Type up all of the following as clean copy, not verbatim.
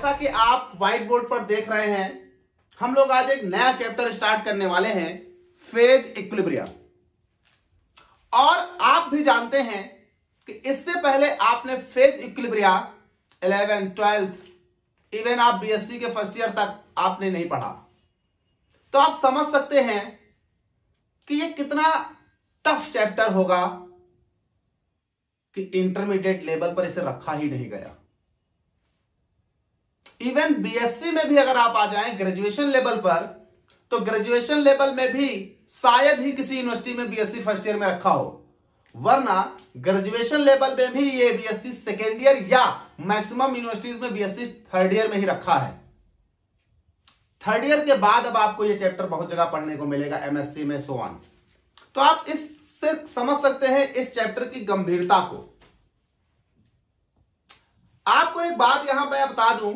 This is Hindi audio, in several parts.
जैसा कि आप व्हाइट बोर्ड पर देख रहे हैं, हम लोग आज एक नया चैप्टर स्टार्ट करने वाले हैं, फेज इक्विलिब्रियम। और आप भी जानते हैं कि इससे पहले आपने फेज इक्विलिब्रिया 11, 12, इवन आप बीएससी के फर्स्ट ईयर तक आपने नहीं पढ़ा, तो आप समझ सकते हैं कि ये कितना टफ चैप्टर होगा कि इंटरमीडिएट लेवल पर इसे रखा ही नहीं गया। इवन बीएससी में भी अगर आप आ जाएं ग्रेजुएशन लेवल पर, तो ग्रेजुएशन लेवल में भी शायद ही किसी यूनिवर्सिटी में बीएससी फर्स्ट ईयर में रखा हो, वरना ग्रेजुएशन लेवल में भी ये बीएससी सेकेंड ईयर या मैक्सिमम यूनिवर्सिटीज में बीएससी थर्ड ईयर में ही रखा है। थर्ड ईयर के बाद अब आपको ये चैप्टर बहुत जगह पढ़ने को मिलेगा, एमएससी में, सो ऑन। तो आप इससे समझ सकते हैं इस चैप्टर की गंभीरता को। आपको एक बात यहां पर बता दूं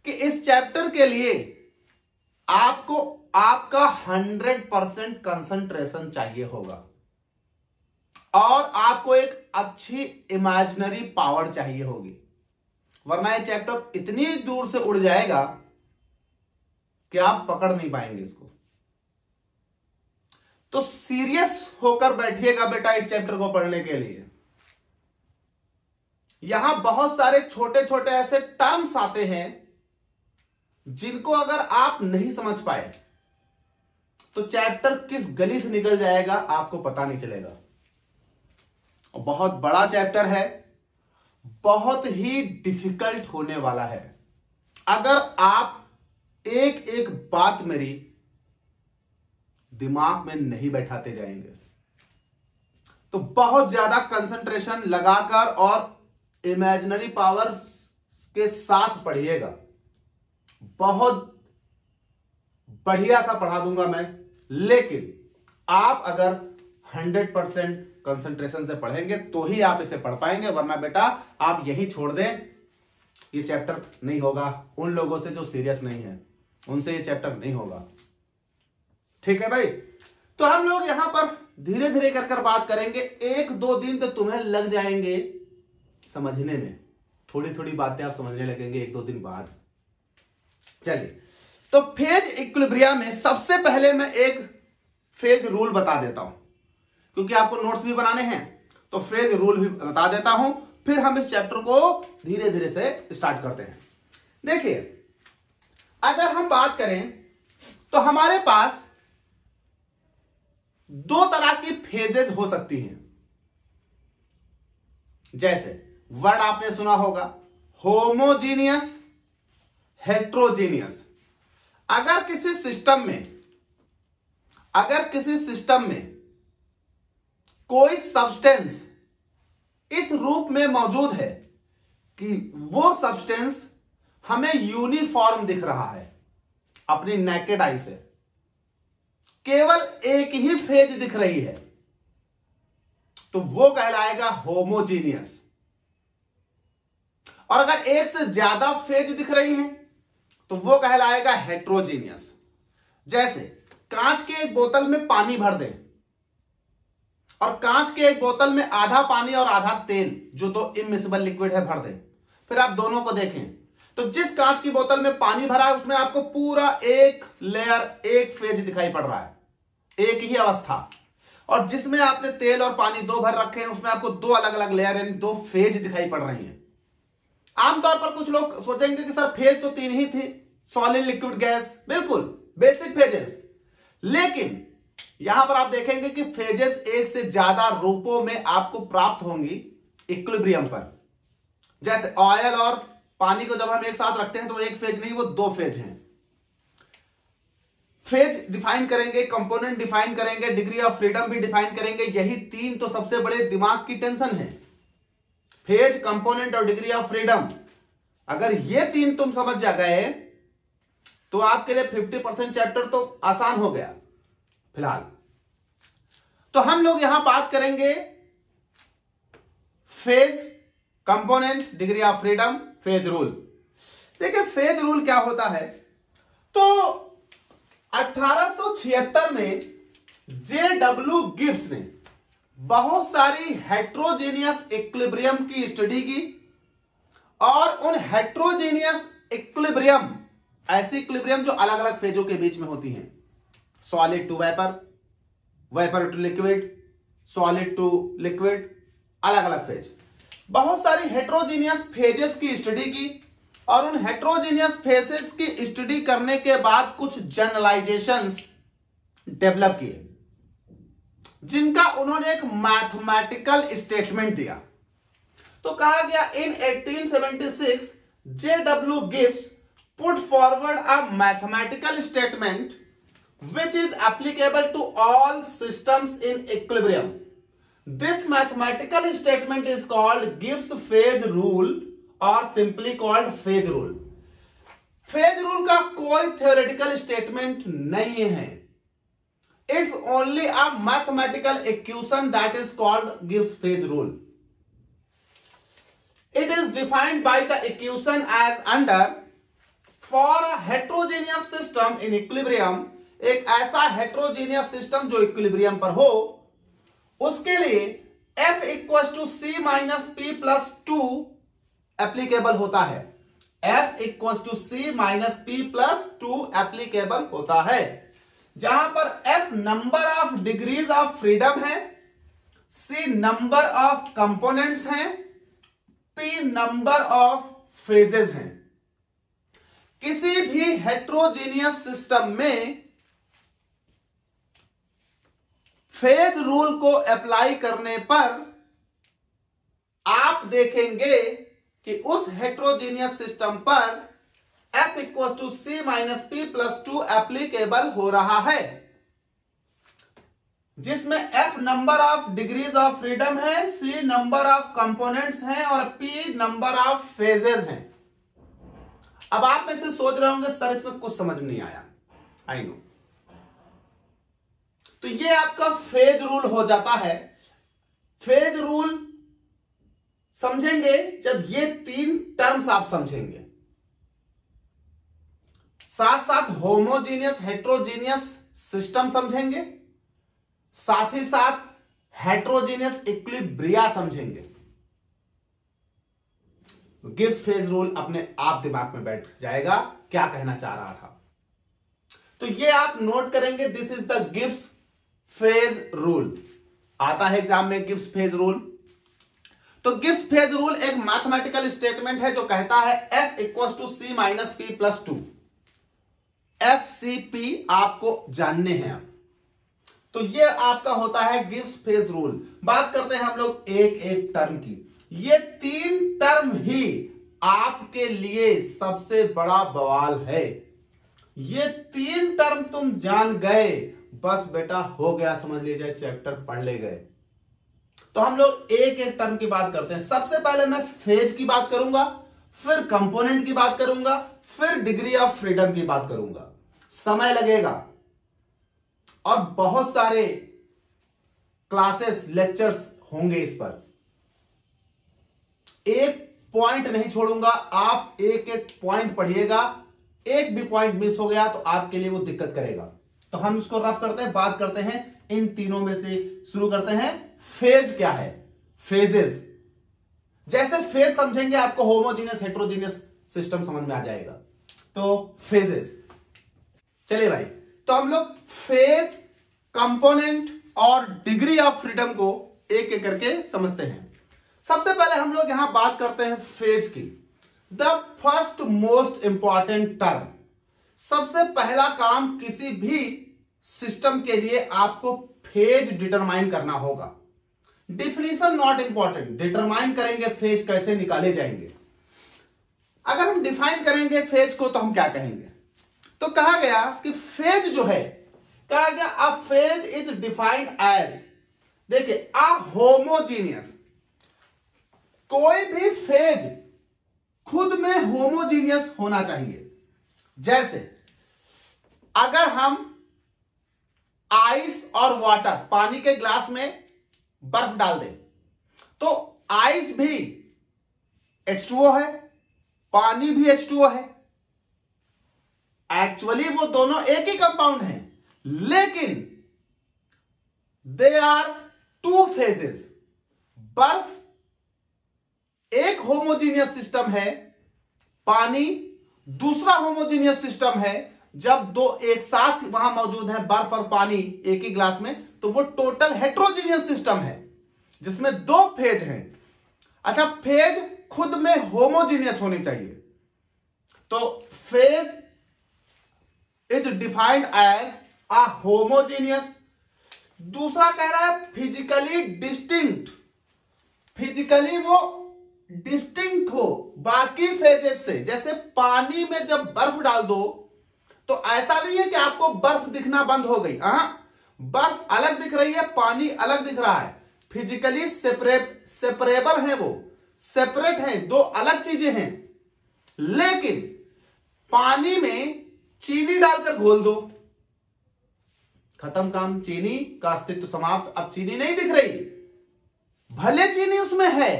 कि इस चैप्टर के लिए आपको आपका 100% कंसंट्रेशन चाहिए होगा और आपको एक अच्छी इमेजिनरी पावर चाहिए होगी, वरना ये चैप्टर इतनी दूर से उड़ जाएगा कि आप पकड़ नहीं पाएंगे इसको। तो सीरियस होकर बैठिएगा बेटा इस चैप्टर को पढ़ने के लिए। यहां बहुत सारे छोटे छोटे ऐसे टर्म्स आते हैं जिनको अगर आप नहीं समझ पाए तो चैप्टर किस गली से निकल जाएगा आपको पता नहीं चलेगा। बहुत बड़ा चैप्टर है, बहुत ही डिफिकल्ट होने वाला है। अगर आप एक एक बात मेरी दिमाग में नहीं बैठाते जाएंगे तो बहुत ज्यादा कंसंट्रेशन लगाकर और इमेजिनरी पावर के साथ पढ़िएगा। बहुत बढ़िया सा पढ़ा दूंगा मैं, लेकिन आप अगर 100% कंसंट्रेशन से पढ़ेंगे तो ही आप इसे पढ़ पाएंगे, वरना बेटा आप यही छोड़ दें, ये चैप्टर नहीं होगा। उन लोगों से जो सीरियस नहीं है उनसे ये चैप्टर नहीं होगा। ठीक है भाई, तो हम लोग यहां पर धीरे धीरे कर बात करेंगे। 1-2 दिन तो तुम्हें लग जाएंगे समझने में, थोड़ी थोड़ी बातें आप समझने लगेंगे 1-2 दिन बाद। चलिए, तो फेज इक्विलिब्रियम में सबसे पहले मैं एक फेज रूल बता देता हूं, क्योंकि आपको नोट्स भी बनाने हैं, तो फेज रूल भी बता देता हूं, फिर हम इस चैप्टर को धीरे धीरे से स्टार्ट करते हैं। देखिए, अगर हम बात करें तो हमारे पास 2 तरह की फेजेस हो सकती हैं। जैसे वर्ड आपने सुना होगा, होमोजीनियस, हेट्रोजीनियस। अगर किसी सिस्टम में कोई सब्सटेंस इस रूप में मौजूद है कि वो सब्सटेंस हमें यूनिफॉर्म दिख रहा है अपनी नेकेड आई से, केवल एक ही फेज दिख रही है, तो वो कहलाएगा होमोजीनियस। और अगर एक से ज्यादा फेज दिख रही है तो वो कहलाएगा हेट्रोजीनियस। जैसे कांच के एक बोतल में पानी भर दें और कांच के एक बोतल में आधा पानी और आधा तेल, जो 2 इमिसिबल लिक्विड है, भर दें, फिर आप दोनों को देखें तो जिस कांच की बोतल में पानी भरा है उसमें आपको पूरा एक लेयर, एक फेज दिखाई पड़ रहा है, एक ही अवस्था। और जिसमें आपने तेल और पानी 2 भर रखे हैं उसमें आपको 2 अलग अलग लेयर यानी 2 फेज दिखाई पड़ रही हैं। आमतौर पर कुछ लोग सोचेंगे कि सर फेज तो 3 ही थी, सॉलिड, लिक्विड, गैस, बिल्कुल बेसिक फेजेस। लेकिन यहां पर आप देखेंगे कि फेजेस एक से ज्यादा रूपों में आपको प्राप्त होंगी इक्विलिब्रियम पर। जैसे ऑयल और पानी को जब हम एक साथ रखते हैं तो एक फेज नहीं, वो 2 फेज हैं। फेज डिफाइन करेंगे, कंपोनेंट डिफाइन करेंगे, डिग्री ऑफ फ्रीडम भी डिफाइन करेंगे। यही 3 तो सबसे बड़े दिमाग की टेंशन है, फेज, कंपोनेंट और डिग्री ऑफ फ्रीडम। अगर ये 3 तुम समझ जा गए तो आपके लिए 50% चैप्टर तो आसान हो गया फिलहाल। तो हम लोग यहां बात करेंगे phase, component, degree of freedom, phase rule. देखिए फेज रूल क्या होता है, तो 1876 में J.W. गिब्स ने बहुत सारी हेट्रोजेनियस इक्विलिब्रियम की स्टडी की और उन हेट्रोजेनियस इक्विलिब्रियम, ऐसी इक्विलिब्रियम जो अलग अलग फेजों के बीच में होती हैं। Solid to vapour, vapour to liquid, solid to liquid, अलग अलग फेज। बहुत सारी हेट्रोजीनियस फेजेस की स्टडी की और उन हेट्रोजीनियस फेजेस की स्टडी करने के बाद कुछ जनरलाइजेशंस डेवलप किए, जिनका उन्होंने एक मैथमेटिकल स्टेटमेंट दिया। तो कहा गया इन 1876 J.W. Gibbs put forward a mathematical statement which is applicable to all systems in equilibrium. This mathematical statement is called Gibbs phase rule or simply called phase rule. phase rule का कोई theoretical statement नहीं है. It's only a mathematical equation that is called Gibbs phase rule. It is defined by the equation as under, for a heterogeneous system in equilibrium, एक ऐसा heterogeneous system जो equilibrium पर हो, उसके लिए F equal to C minus P plus 2 applicable होता है। F equal to C minus P plus 2 applicable होता है, जहां पर F number of degrees of freedom है, C नंबर ऑफ कंपोनेंट्स हैं, P नंबर ऑफ फेजेस हैं। किसी भी हेट्रोजीनियस सिस्टम में फेज रूल को अप्लाई करने पर आप देखेंगे कि उस हेट्रोजीनियस सिस्टम पर F equal to C minus P plus 2 applicable हो रहा है, जिसमें F number of degrees of freedom है, C नंबर ऑफ कंपोनेंट्स हैं और P नंबर ऑफ फेजेस हैं। अब आप में से सोच रहे होंगे सर इसमें कुछ समझ नहीं आया। I know. तो ये आपका फेज रूल हो जाता है। फेज रूल समझेंगे जब ये तीन टर्म्स आप समझेंगे, साथ साथ होमोजीनियस हेट्रोजीनियस सिस्टम समझेंगे, साथ ही साथ हेट्रोजीनियस इक्विलिब्रिया समझेंगे। गिब्स फेज रूल अपने आप दिमाग में बैठ जाएगा क्या कहना चाह रहा था। तो ये आप नोट करेंगे, this is the Gibbs phase rule. आता है एग्जाम में गिब्स फेज रूल। तो गिब्स फेज रूल एक मैथमेटिकल स्टेटमेंट है जो कहता है F equal to C minus P plus 2। FCP आपको जानने हैं अब। तो ये आपका होता है गिब्स फेज रूल। बात करते हैं हम लोग एक एक टर्म की। ये तीन टर्म ही आपके लिए सबसे बड़ा बवाल है। ये तीन टर्म तुम जान गए, बस बेटा हो गया, समझ लीजिए चैप्टर पढ़ ले गए। तो हम लोग एक एक टर्म की बात करते हैं। सबसे पहले मैं फेज की बात करूंगा, फिर कंपोनेंट की बात करूंगा, फिर डिग्री ऑफ फ्रीडम की बात करूंगा। समय लगेगा और बहुत सारे क्लासेस लेक्चर्स होंगे इस पर। एक पॉइंट नहीं छोड़ूंगा, आप एक एक पॉइंट पढ़िएगा। एक भी पॉइंट मिस हो गया तो आपके लिए वो दिक्कत करेगा। तो हम इसको रफ करते हैं, बात करते हैं इन तीनों में से। शुरू करते हैं फेज क्या है, फेजेस। जैसे फेज समझेंगे आपको होमोजीनियस हेट्रोजीनियस सिस्टम समझ में आ जाएगा। तो फेजेस, चलिए भाई, तो हम लोग फेज, कंपोनेंट और डिग्री ऑफ फ्रीडम को एक एक करके समझते हैं। सबसे पहले हम लोग यहां बात करते हैं फेज की। The first most important term, सबसे पहला काम किसी भी सिस्टम के लिए आपको फेज डिटरमाइन करना होगा। डिफिनीशन नॉट इंपॉर्टेंट, डिटरमाइन करेंगे फेज कैसे निकाले जाएंगे। अगर हम डिफाइन करेंगे फेज को तो हम क्या कहेंगे? तो कहा गया कि फेज जो है, कहा गया a phase is defined as, देखिए अ होमोजीनियस, कोई भी फेज खुद में होमोजीनियस होना चाहिए। जैसे अगर हम आइस और वाटर, पानी के ग्लास में बर्फ डाल दें तो आइस भी H2O है, पानी भी H2O है। एक्चुअली वो दोनों एक ही कंपाउंड हैं, लेकिन दे आर टू फेजेस। बर्फ एक होमोजीनियस सिस्टम है, पानी दूसरा होमोजीनियस सिस्टम है जब दो एक साथ वहां मौजूद है, बर्फ और पानी एक ही ग्लास में, तो वो टोटल हेट्रोजीनियस सिस्टम है जिसमें दो फेज हैं। अच्छा, फेज खुद में होमोजीनियस होनी चाहिए, तो phase is defined as a homogeneous. दूसरा कह रहा है फिजिकली डिस्टिंक्ट, फिजिकली वो डिस्टिंक्ट हो बाकी फेजेस से। जैसे पानी में जब बर्फ डाल दो तो ऐसा नहीं है कि आपको बर्फ दिखना बंद हो गई, बर्फ अलग दिख रही है, पानी अलग दिख रहा है, फिजिकली सेपरेबल है, वो सेपरेट है, दो अलग चीजें हैं। लेकिन पानी में चीनी डालकर घोल दो, खत्म काम, चीनी का अस्तित्व समाप्त। अब चीनी नहीं दिख रही, भले चीनी उसमें है,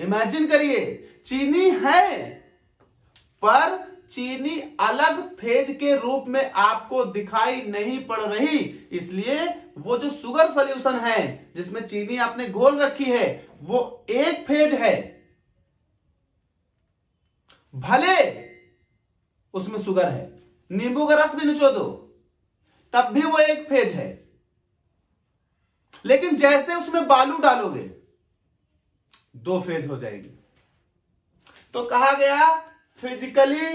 इमेजिन करिए चीनी है, पर चीनी अलग फेज के रूप में आपको दिखाई नहीं पड़ रही। इसलिए वो जो शुगर सॉल्यूशन है जिसमें चीनी आपने घोल रखी है वो एक फेज है, भले उसमें शुगर है, नींबू का रस भी निचो दो तब भी वो एक फेज है। लेकिन जैसे उसमें बालू डालोगे दो फेज हो जाएगी। तो कहा गया फिजिकली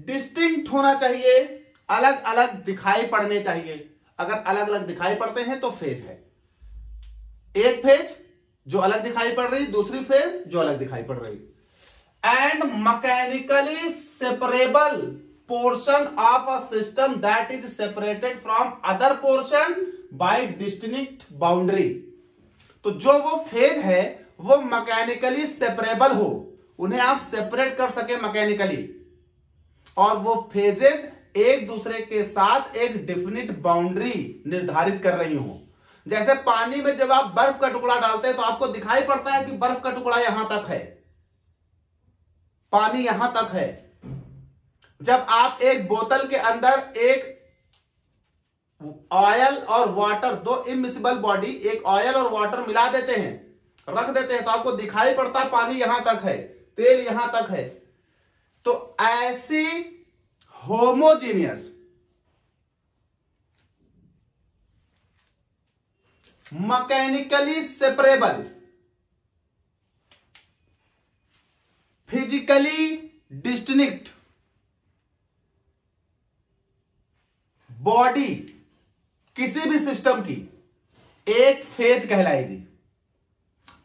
डिस्टिंक्ट होना चाहिए, अलग अलग दिखाई पड़ने चाहिए। अगर अलग अलग दिखाई पड़ते हैं तो फेज है। एक फेज जो अलग दिखाई पड़ रही, दूसरी फेज जो अलग दिखाई पड़ रही। And mechanically separable portion of a system that is separated from other portion by distinct boundary. तो जो वो फेज है वो मैकेनिकली सेपरेबल हो, उन्हें आप सेपरेट कर सके मैकेनिकली, और वो फेजेस एक दूसरे के साथ एक डेफिनिट बाउंड्री निर्धारित कर रही हो। जैसे पानी में जब आप बर्फ का टुकड़ा डालते हैं तो आपको दिखाई पड़ता है कि बर्फ का टुकड़ा यहां तक है, पानी यहां तक है। जब आप एक बोतल के अंदर एक ऑयल और वाटर, दो इमिसिबल बॉडी, एक ऑयल और वाटर मिला देते हैं, रख देते हैं, तो आपको दिखाई पड़ता है पानी यहां तक है, तेल यहां तक है। तो ऐसी homogeneous mechanically separable physically distinct body किसी भी सिस्टम की एक फेज कहलाएगी।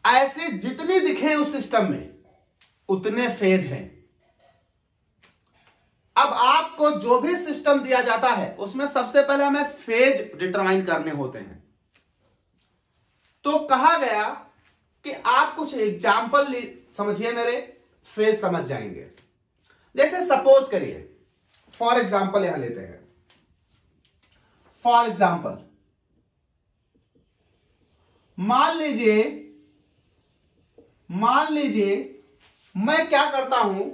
ऐसे जितनी दिखे उस सिस्टम में उतने फेज हैं। अब आपको जो भी सिस्टम दिया जाता है उसमें सबसे पहले हमें फेज डिटरमाइन करने होते हैं। तो कहा गया कि आप कुछ एग्जाम्पल समझिए, मेरे फेज समझ जाएंगे। जैसे सपोज करिए, फॉर एग्जाम्पल यहां लेते हैं, फॉर एग्जाम्पल मान लीजिए मैं क्या करता हूं,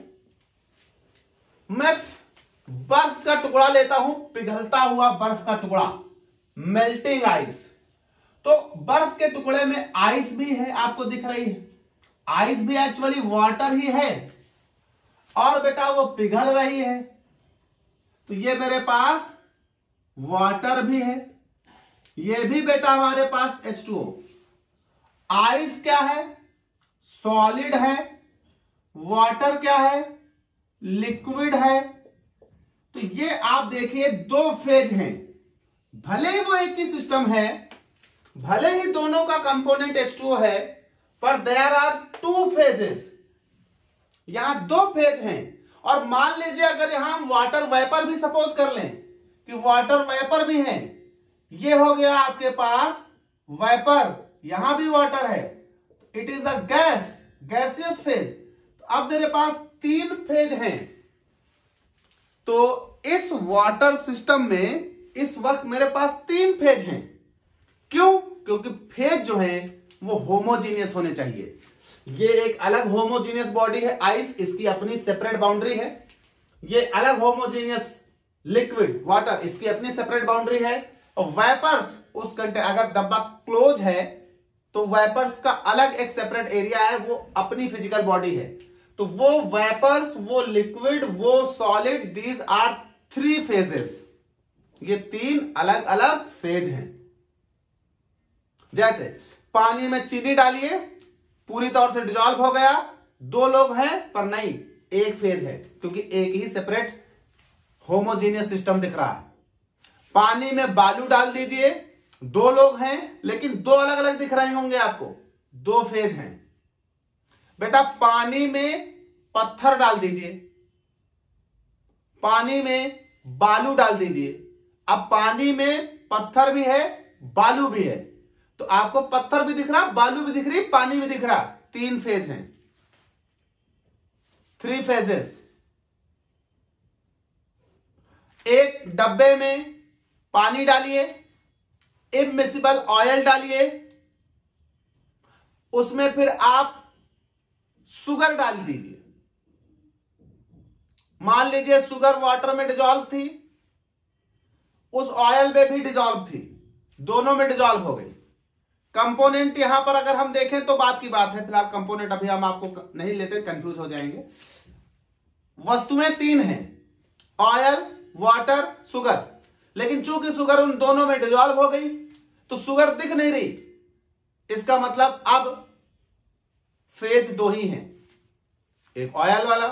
मैं बर्फ का टुकड़ा लेता हूं, पिघलता हुआ बर्फ का टुकड़ा, मेल्टिंग आइस। तो बर्फ के टुकड़े में आइस भी है, आपको दिख रही है, आइस भी एक्चुअली वाटर ही है, और बेटा वो पिघल रही है। तो ये मेरे पास वाटर भी है, ये भी बेटा हमारे पास H2O। आइस क्या है? सॉलिड है। वाटर क्या है? लिक्विड है। तो ये आप देखिए दो फेज हैं, भले ही वो एक ही सिस्टम है, भले ही दोनों का कंपोनेंट H2O है, पर देयर आर टू फेजेस, यहां दो फेज हैं। और मान लीजिए अगर यहां हम वाटर वेपर भी सपोज कर लें कि वाटर वेपर भी है, ये हो गया आपके पास वेपर, यहां भी वाटर है, it is a gas, gaseous phase. तो अब मेरे पास तीन फेज हैं। तो इस वाटर सिस्टम में इस वक्त मेरे पास तीन फेज हैं। क्यों? क्योंकि फेज जो है वो होमोजीनियस होने चाहिए। ये एक अलग होमोजीनियस बॉडी है आइस, इसकी अपनी सेपरेट बाउंड्री है। ये अलग होमोजीनियस लिक्विड वाटर, इसकी अपनी सेपरेट बाउंड्री है। और वेपर्स, उस कंटेनर, अगर डब्बा क्लोज है तो वेपर्स का अलग एक सेपरेट एरिया है, वो अपनी फिजिकल बॉडी है। तो वो वेपर्स, वो लिक्विड, वो सॉलिड, दीज आर 3 फेजेस। ये 3 अलग अलग फेज हैं। जैसे पानी में चीनी डालिए, पूरी तौर से डिजॉल्व हो गया, 2 लोग हैं पर नहीं, एक फेज है, क्योंकि एक ही सेपरेट होमोजीनियस सिस्टम दिख रहा है। पानी में बालू डाल दीजिए, 2 लोग हैं लेकिन 2 अलग अलग दिख रहे होंगे आपको, 2 फेज हैं। बेटा पानी में पत्थर डाल दीजिए, पानी में बालू डाल दीजिए। अब पानी में पत्थर भी है, बालू भी है, तो आपको पत्थर भी दिख रहा, बालू भी दिख रही, पानी भी दिख रहा, 3 फेज हैं, 3 फेजेस। एक डब्बे में पानी डालिए, इमिसिबल ऑयल डालिए, उसमें फिर आप शुगर डाल दीजिए। मान लीजिए शुगर वाटर में डिजॉल्व थी, उस ऑयल में भी डिजॉल्व थी, दोनों में डिजॉल्व हो गई। कंपोनेंट यहां पर अगर हम देखें तो बात की बात है, फिलहाल कंपोनेंट अभी हम आपको नहीं लेते, कंफ्यूज हो जाएंगे। वस्तुएं 3 हैं, ऑयल, वाटर, शुगर, लेकिन चूंकि शुगर उन दोनों में डिजॉल्व हो गई तो शुगर दिख नहीं रही। इसका मतलब अब फेज 2 ही हैं, एक ऑयल वाला,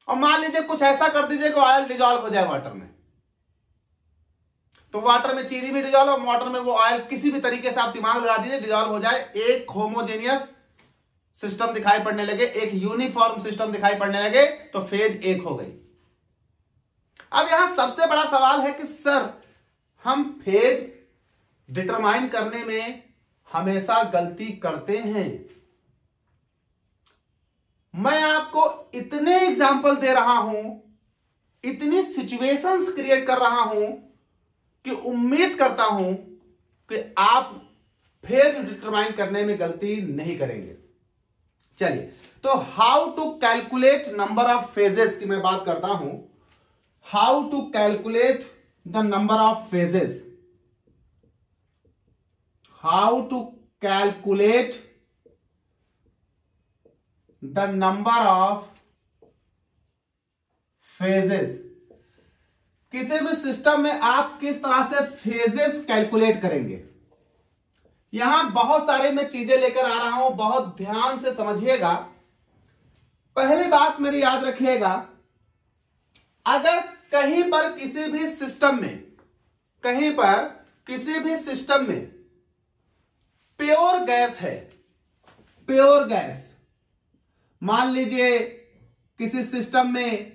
और मान लीजिए कुछ ऐसा कर दीजिए कि ऑयल डिजॉल्व हो जाए वाटर में, तो वाटर में चीनी भी डिजॉल्व और वाटर में वो ऑयल, किसी भी तरीके से आप दिमाग लगा दीजिए, डिजॉल्व हो जाए, एक होमोजेनियस सिस्टम दिखाई पड़ने लगे, एक यूनिफॉर्म सिस्टम दिखाई पड़ने लगे, तो फेज 1 हो गई। अब यहां सबसे बड़ा सवाल है कि सर हम फेज डिटरमाइन करने में हमेशा गलती करते हैं। मैं आपको इतने एग्जाम्पल दे रहा हूं, इतनी सिचुएशंस क्रिएट कर रहा हूं कि उम्मीद करता हूं कि आप फेज डिटरमाइन करने में गलती नहीं करेंगे। चलिए, तो how to calculate number of phases की मैं बात करता हूं। How to calculate the number of phases, how to calculate the number of phases. किसी भी सिस्टम में आप किस तरह से फेजेस कैलकुलेट करेंगे, यहां बहुत सारे मैं चीजें लेकर आ रहा हूं, बहुत ध्यान से समझिएगा। पहली बात मेरी याद रखिएगा, अगर कहीं पर किसी भी सिस्टम में, कहीं पर किसी भी सिस्टम में प्योर गैस है, प्योर गैस, मान लीजिए किसी सिस्टम में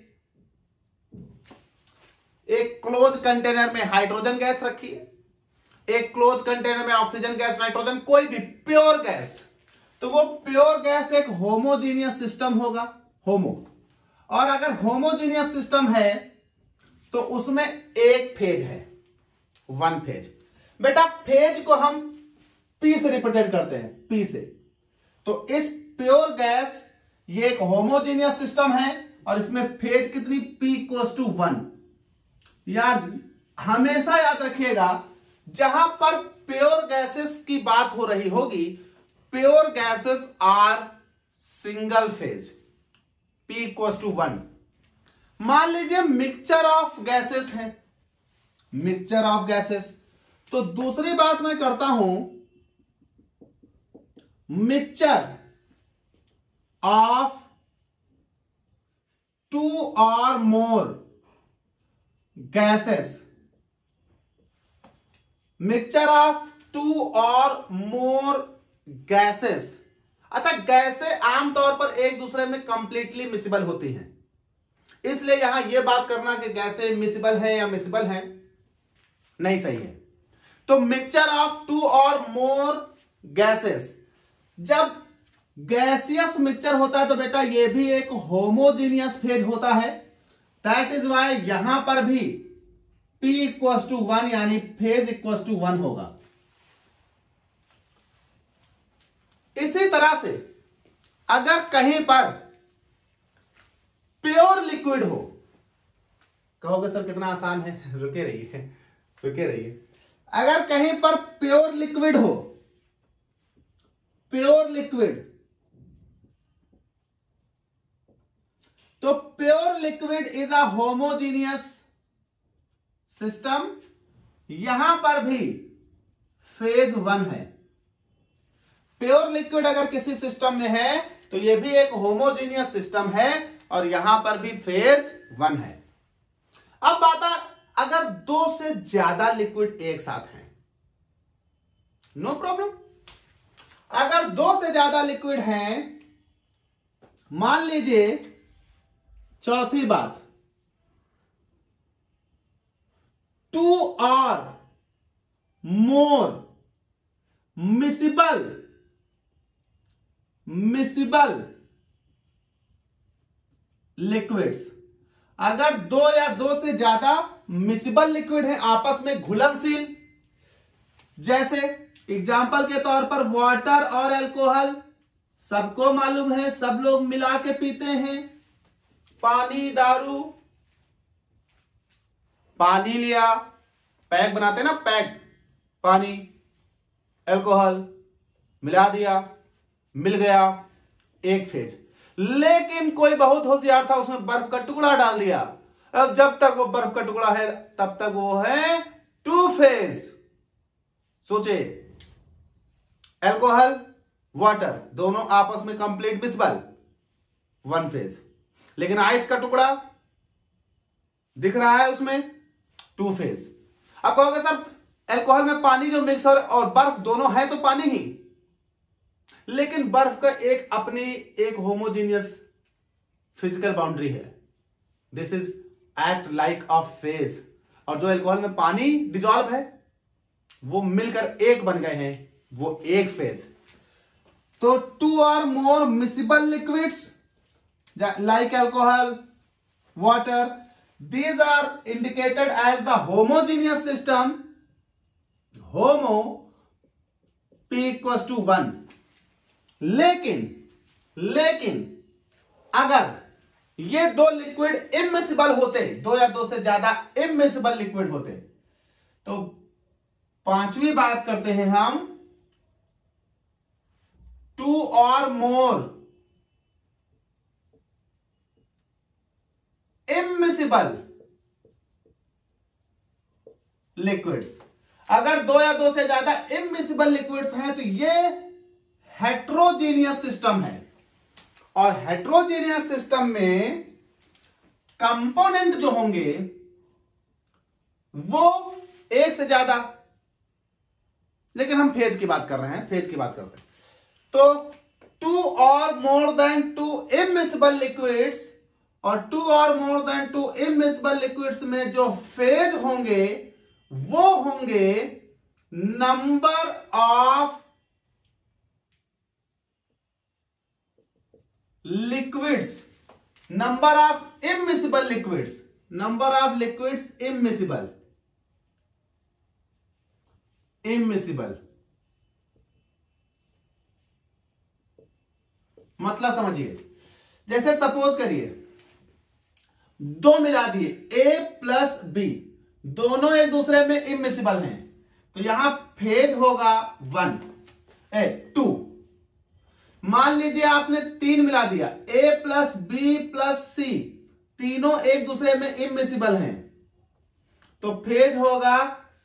एक क्लोज कंटेनर में हाइड्रोजन गैस रखी है, एक क्लोज कंटेनर में ऑक्सीजन गैस, नाइट्रोजन, कोई भी प्योर गैस, तो वो प्योर गैस एक होमोजीनियस सिस्टम होगा, होमो। और अगर होमोजीनियस सिस्टम है तो उसमें एक फेज है, 1 फेज। बेटा फेज को हम P से रिप्रेजेंट करते हैं, P से। तो इस प्योर गैस, ये एक होमोजीनियस सिस्टम है और इसमें फेज कितनी, P = 1। याद, हमेशा याद रखिएगा, जहां पर प्योर गैसेस की बात हो रही होगी, pure gases are single phase, P = 1। मान लीजिए मिक्सचर ऑफ गैसेस है, मिक्सचर ऑफ गैसेस, तो दूसरी बात मैं करता हूं, mixture of 2 or more gases, mixture of 2 or more gases. अच्छा, गैसें आमतौर पर एक दूसरे में कंप्लीटली मिसिबल होती हैं, इसलिए यहां यह बात करना कि गैसें मिसिबल है या मिसिबल है नहीं सही है। तो mixture of 2 or more gases, जब गैसियस मिक्सचर होता है तो बेटा यह भी एक होमोजीनियस फेज होता है। दैट इज वाई यहां पर भी P = 1 यानी फेज = 1 होगा। इसी तरह से अगर कहीं पर प्योर लिक्विड हो, कहोगे सर कितना आसान है, रुके रहिए, रुके रहिए। अगर कहीं पर प्योर लिक्विड हो, प्योर लिक्विड, तो pure liquid is a homogeneous system, यहां पर भी फेज 1 है। प्योर लिक्विड अगर किसी सिस्टम में है तो यह भी एक होमोजीनियस सिस्टम है और यहां पर भी फेज 1 है। अब बात है अगर 2 से ज्यादा लिक्विड एक साथ हैं, नो प्रॉब्लम। अगर 2 से ज्यादा लिक्विड हैं, मान लीजिए चौथी बात, 2 और मोर मिसिबल लिक्विड्स, अगर 2 या 2 से ज्यादा मिसिबल लिक्विड है आपस में घुलनशील, जैसे एग्जाम्पल के तौर पर वाटर और अल्कोहल, सबको मालूम है, सब लोग मिला के पीते हैं। पानी, दारू, पानी लिया, पैक बनाते ना, पैक, पानी, अल्कोहल मिला दिया, मिल गया, एक फेज। लेकिन कोई बहुत होशियार था, उसमें बर्फ का टुकड़ा डाल दिया। अब जब तक वो बर्फ का टुकड़ा है तब तक वो है 2 फेज। सोचे, अल्कोहल, वाटर दोनों आपस में कंप्लीट मिसबल, 1 फेज। लेकिन आइस का टुकड़ा दिख रहा है उसमें, 2 फेज। अब कहोगे सर अल्कोहल में पानी जो मिक्स और बर्फ दोनों है तो पानी ही, लेकिन बर्फ का एक अपनी एक होमोजीनियस फिजिकल बाउंड्री है। This is act like a phase. और जो अल्कोहल में पानी डिजॉल्व है वो मिलकर एक बन गए हैं, वो एक फेज। तो 2 और more miscible liquids like alcohol, water, these are indicated as the homogeneous system, homo p equals to 1। लेकिन अगर ये 2 लिक्विड इमिसिबल होते, 2 या 2 से ज्यादा इमिसिबल लिक्विड होते, तो 5वीं बात करते हैं हम, 2 और मोर इमिसिबल लिक्विड्स। अगर 2 या 2 से ज्यादा इमिसिबल लिक्विड्स हैं तो ये हेट्रोजीनियस सिस्टम है। और हेट्रोजीनियस सिस्टम में कंपोनेंट जो होंगे वो एक से ज्यादा, लेकिन हम फेज की बात कर रहे हैं, फेज की बात करते हैं। तो 2 और मोर देन 2 इमिसिबल लिक्विड्स और 2 और मोर देन 2 इमिसिबल लिक्विड्स में जो फेज होंगे वो होंगे number of liquids, number of immiscible liquids, number of liquids immiscible, मतलब समझिए, जैसे सपोज करिए 2 मिला दिए, A प्लस B, दोनों एक दूसरे में इमिसिबल हैं, तो यहां फेज होगा 2। मान लीजिए आपने 3 मिला दिया, A plus B plus C, तीनों एक दूसरे में इमिसिबल हैं, तो फेज होगा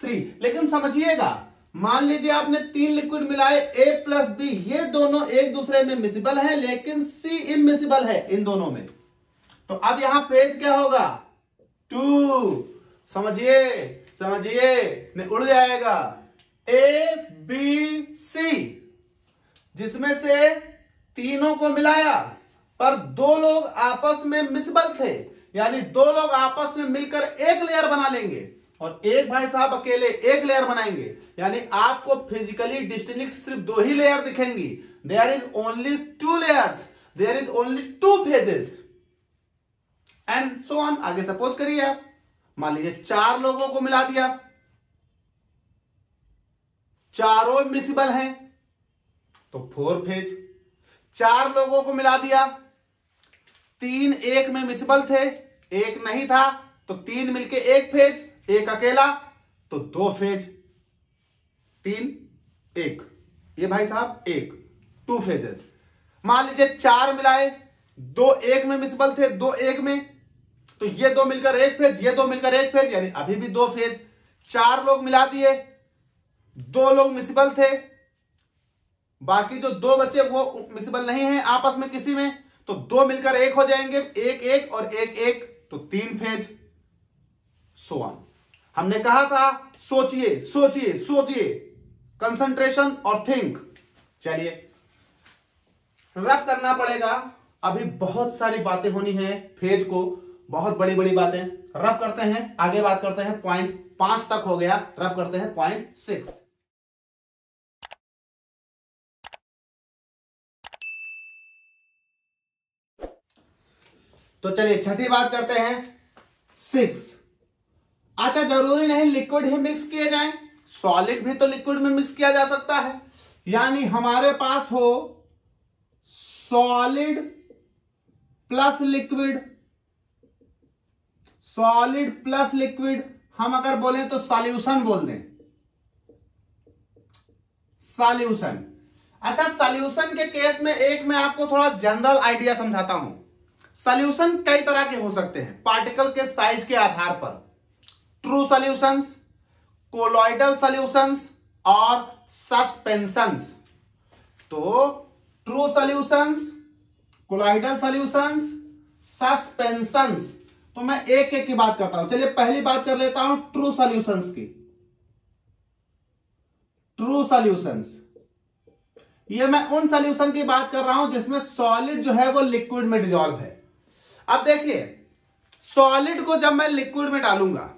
3। लेकिन समझिएगा, मान लीजिए आपने 3 लिक्विड मिलाए, A प्लस B, ये दोनों एक दूसरे में मिसिबल है लेकिन C इमिसिबल है इन दोनों में, तो अब यहां फेज क्या होगा 2। समझिए नहीं उड़ जाएगा। A B C, जिसमें से तीनों को मिलाया पर 2 लोग आपस में मिसबल थे, यानी 2 लोग आपस में मिलकर एक लेयर बना लेंगे और एक भाई साहब अकेले एक लेयर बनाएंगे, यानी आपको फिजिकली डिस्टिंक्ट सिर्फ 2 ही लेयर दिखेंगी। There is only 2 layers, there is only 2 phases and so on. आगे सपोज करिए आप, मान लीजिए 4 लोगों को मिला दिया, चारों मिसिबल हैं तो 4 फेज। 4 लोगों को मिला दिया, 3 एक में मिसिबल थे, एक नहीं था, तो 3 मिलके एक फेज, एक अकेला तो 2 फेज। 3 1, ये भाई साहब 1, 2 फेजेस। मान लीजिए 4 मिलाए, दो एक में मिसिबल थे, दो एक में, तो ये दो मिलकर एक फेज, ये दो मिलकर एक फेज, यानी अभी भी दो फेज। चार लोग मिला दिए, दो लोग मिसिबल थे, बाकी जो दो बचे वो मिसिबल नहीं है आपस में किसी में, तो दो मिलकर एक हो जाएंगे, एक एक और एक एक, तो तीन फेज। So on. हमने कहा था सोचिए सोचिए सोचिए, कंसंट्रेशन और थिंक। चलिए रफ करना पड़ेगा, अभी बहुत सारी बातें होनी है फेज को, बहुत बड़ी बड़ी बातें। रफ करते हैं, आगे बात करते हैं। पॉइंट 5 तक हो गया, रफ करते हैं पॉइंट 6। तो चलिए छठी बात करते हैं 6। अच्छा, जरूरी नहीं लिक्विड ही मिक्स किए जाएं, सॉलिड भी तो लिक्विड में मिक्स किया जा सकता है। यानी हमारे पास हो solid plus liquid, solid plus liquid, हम अगर बोलें तो सॉल्यूशन बोल दें, सॉल्यूशन। अच्छा, सॉल्यूशन के केस में एक मैं आपको थोड़ा जनरल आइडिया समझाता हूं। सॉल्यूशन कई तरह के हो सकते हैं पार्टिकल के साइज के आधार पर। ट्रू सॉल्यूशंस, कोलॉइडल सॉल्यूशंस और सस्पेंशंस। तो true solutions, colloidal solutions, suspensions, तो मैं एक एक की बात करता हूं। चलिए पहली बात कर लेता हूं ट्रू सॉल्यूशंस की। ट्रू सॉल्यूशंस, ये मैं उन सॉल्यूशन की बात कर रहा हूं जिसमें सॉलिड जो है वो लिक्विड में डिसॉल्व है। अब देखिए, सॉलिड को जब मैं लिक्विड में डालूंगा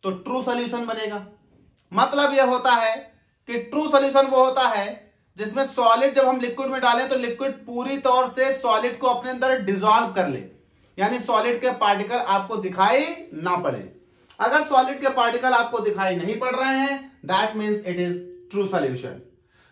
तो ट्रू सॉल्यूशन बनेगा। मतलब यह होता है कि ट्रू सॉल्यूशन वो होता है जिसमें सॉलिड जब हम लिक्विड में डालें तो लिक्विड पूरी तौर से सॉलिड को अपने अंदर डिसॉल्व कर ले, यानी सॉलिड के पार्टिकल आपको दिखाई ना पड़े। अगर सॉलिड के पार्टिकल आपको दिखाई नहीं पड़ रहे हैं, that means it is true solution.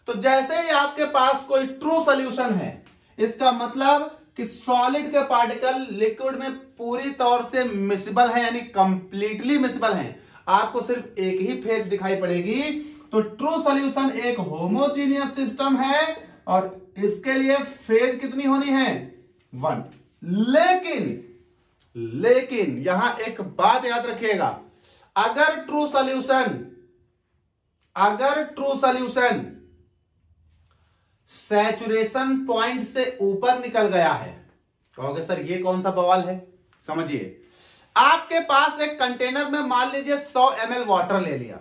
तो जैसे ही आपके पास कोई ट्रू सॉल्यूशन है, इसका मतलब कि सॉलिड के पार्टिकल लिक्विड में पूरी तौर से मिसिबल है, यानी कंप्लीटली मिसिबल है, आपको सिर्फ एक ही फेज दिखाई पड़ेगी। तो ट्रू सॉल्यूशन एक होमोजीनियस सिस्टम है और इसके लिए फेज कितनी होनी है? 1। लेकिन यहां एक बात याद रखिएगा, अगर ट्रू सॉल्यूशन सैचुरेशन पॉइंट से ऊपर निकल गया है, कहोगे सर ये कौन सा बवाल है? समझिए, आपके पास एक कंटेनर में मान लीजिए 100 ml वाटर ले लिया।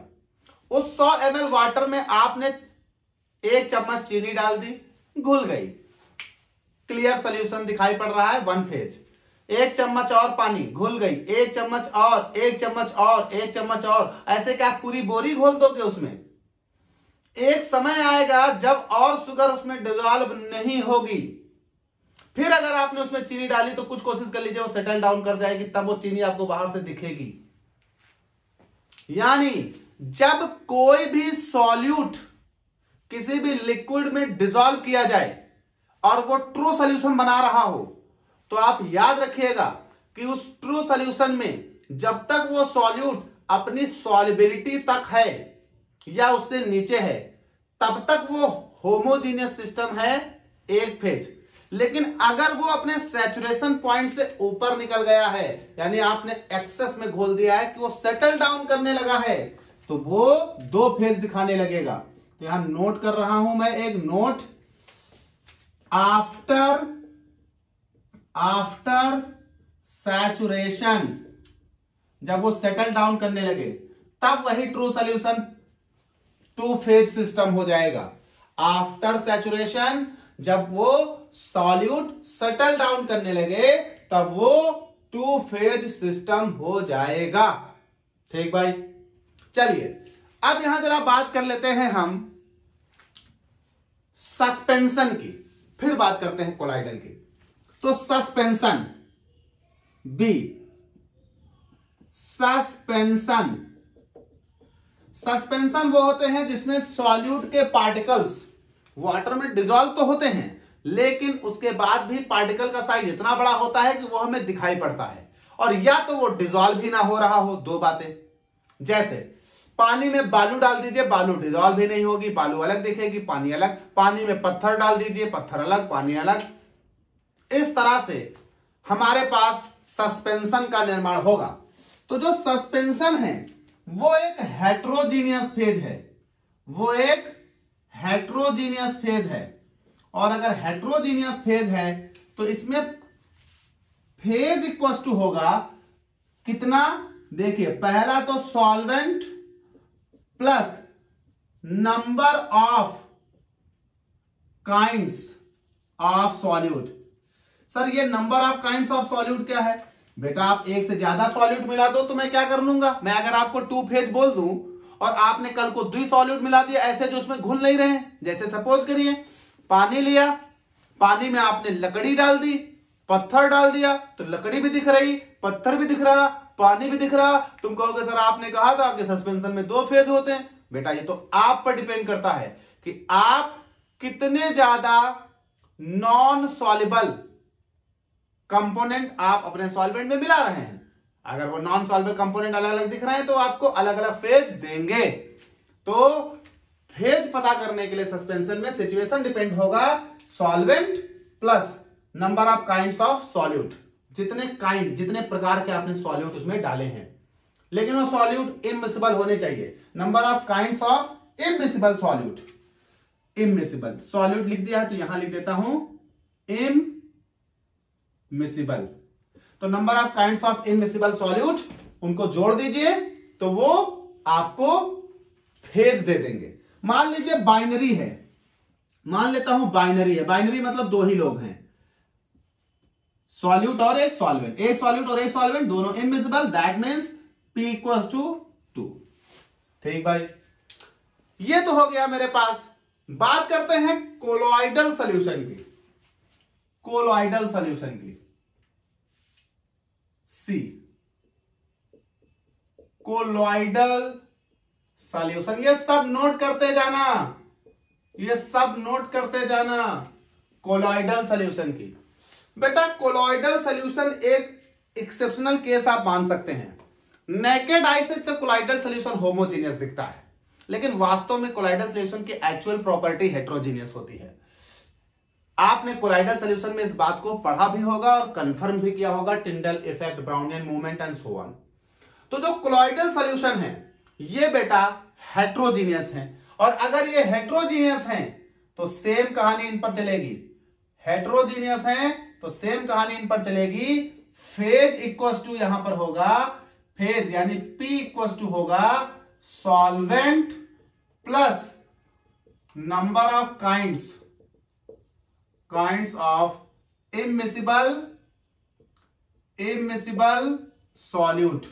उस 100 ml वाटर में आपने 1 चम्मच चीनी डाल दी, घुल गई, क्लियर सॉल्यूशन दिखाई पड़ रहा है, 1 फेज। 1 चम्मच और पानी, घुल गई, 1 चम्मच और, 1 चम्मच और, 1 चम्मच और, ऐसे क्या पूरी बोरी घोल दोगे उसमें? एक समय आएगा जब और शुगर उसमें डिसॉल्व नहीं होगी, फिर अगर आपने उसमें चीनी डाली तो कुछ कोशिश कर लीजिए वो सेटल डाउन कर जाएगी, तब वो चीनी आपको बाहर से दिखेगी। यानी जब कोई भी सॉल्यूट किसी भी लिक्विड में डिसॉल्व किया जाए और वो ट्रू सॉल्यूशन बना रहा हो, तो आप याद रखिएगा कि उस ट्रू सॉल्यूशन में जब तक वो सॉल्यूट अपनी सॉल्युबिलिटी तक है या उससे नीचे है, तब तक वो होमोजीनियस सिस्टम है, एक फेज। लेकिन अगर वो अपने सैचुरेशन पॉइंट से ऊपर निकल गया है, यानी आपने एक्सेस में घोल दिया है कि वो सेटल डाउन करने लगा है, तो वो 2 फेज दिखाने लगेगा। तो यहां नोट कर रहा हूं मैं एक नोट, आफ्टर सैचुरेशन, जब वो सेटल डाउन करने लगे तब वही ट्रू सॉल्यूशन 2 फेज सिस्टम हो जाएगा। आफ्टर सैचुरेशन, जब वो सॉल्यूट सेटल डाउन करने लगे तब वो 2 फेज सिस्टम हो जाएगा। ठीक भाई, चलिए अब यहां जरा बात कर लेते हैं हम सस्पेंशन की, फिर बात करते हैं कोलाइडल की। तो सस्पेंशन, बी, सस्पेंशन वो होते हैं जिसमें सॉल्यूट के पार्टिकल्स वाटर में डिसॉल्व तो होते हैं, लेकिन उसके बाद भी पार्टिकल का साइज इतना बड़ा होता है कि वो हमें दिखाई पड़ता है, और या तो वो डिसॉल्व ही ना हो रहा हो। 2 बातें, जैसे पानी में बालू डाल दीजिए, बालू डिसॉल्व ही नहीं होगी, बालू अलग दिखेगी, पानी अलग। पानी में पत्थर डाल दीजिए, पत्थर अलग, पानी अलग। इस तरह से हमारे पास सस्पेंशन का निर्माण होगा। तो जो सस्पेंशन है वो एक हेट्रोजीनियस फेज है, वो एक हेट्रोजीनियस फेज है। और अगर हेट्रोजीनियस फेज है तो इसमें फेज इक्वल टू होगा कितना, देखिए पहला तो solvent plus number of kinds of solute. Sir ये number of kinds of solute क्या है? बेटा आप एक से ज्यादा सॉल्यूट मिला दो तो मैं क्या कर लूंगा, मैं अगर आपको 2 फेज बोल दूं और आपने कल को 2 सॉल्यूट मिला दिया ऐसे जो उसमें घुल नहीं रहे, जैसे सपोज करिए पानी लिया, पानी में आपने लकड़ी डाल दी, पत्थर डाल दिया, तो लकड़ी भी दिख रही, पत्थर भी दिख रहा, पानी भी दिख रहा। तुम कहोगे सर आपने कहा था कि सस्पेंशन में 2 फेज होते हैं। बेटा ये तो आप पर डिपेंड करता है कि आप कितने ज्यादा नॉन सॉल्युबल कंपोनेंट आप अपने सॉल्वेंट में मिला रहे हैं। अगर वो नॉन सॉल्युबल कंपोनेंट अलग अलग दिख रहे हैं तो आपको अलग अलग फेज देंगे। तो फेज पता करने के लिए सस्पेंशन में सिचुएशन डिपेंड होगा solvent plus number of kinds of solute, जितने प्रकार के आपने सॉल्यूट उसमें डाले हैं, लेकिन वो सॉल्यूट इमिसिबल होने चाहिए। Number of kinds of immiscible solute, immiscible solute लिख दिया है तो यहां लिख देता हूं इमिसिबल। तो number of kinds of immiscible solute उनको जोड़ दीजिए तो वो आपको फेज दे देंगे। मान लीजिए बाइनरी है, मान लेता हूं बाइनरी है, बाइनरी मतलब 2 ही लोग हैं, सॉल्यूट और एक सॉल्वेंट, एक सॉल्यूट और एक सॉल्वेंट दोनों immiscible, that means P equals to 2। ठीक भाई, ये तो हो गया मेरे पास। बात करते हैं कोलोइडल सॉल्यूशन की, कोलोइडल सॉल्यूशन की, C कोलोइडल सॉल्यूशन। ये सब नोट करते जाना, ये सब नोट करते जाना कोलोइडल सॉल्यूशन की। बेटा कोलोइडल सॉल्यूशन एक एक्सेप्शनल केस आप मान सकते हैं। नेकेड आई से तो कोलोइडल सॉल्यूशन होमोजीनियस दिखता है, लेकिन वास्तव में कोलोइडल सॉल्यूशन की एक्चुअल प्रॉपर्टी हेट्रोजीनियस होती है। आपने कोलोइडल सॉल्यूशन में इस बात को पढ़ा भी होगा और कंफर्म भी किया होगा, Tyndall effect, Brownian movement and so on. तो जो कोलोइडल सॉल्यूशन है ये बेटा हेट्रोजीनियस है, और अगर ये हेट्रोजीनियस है तो सेम कहानी इन पर चलेगी। हेट्रोजीनियस है तो सेम कहानी इन पर चलेगी। फेज इक्वल्स टू यहां पर होगा, फेज यानी P इक्वल्स टू होगा solvent plus number of kinds of immiscible solute.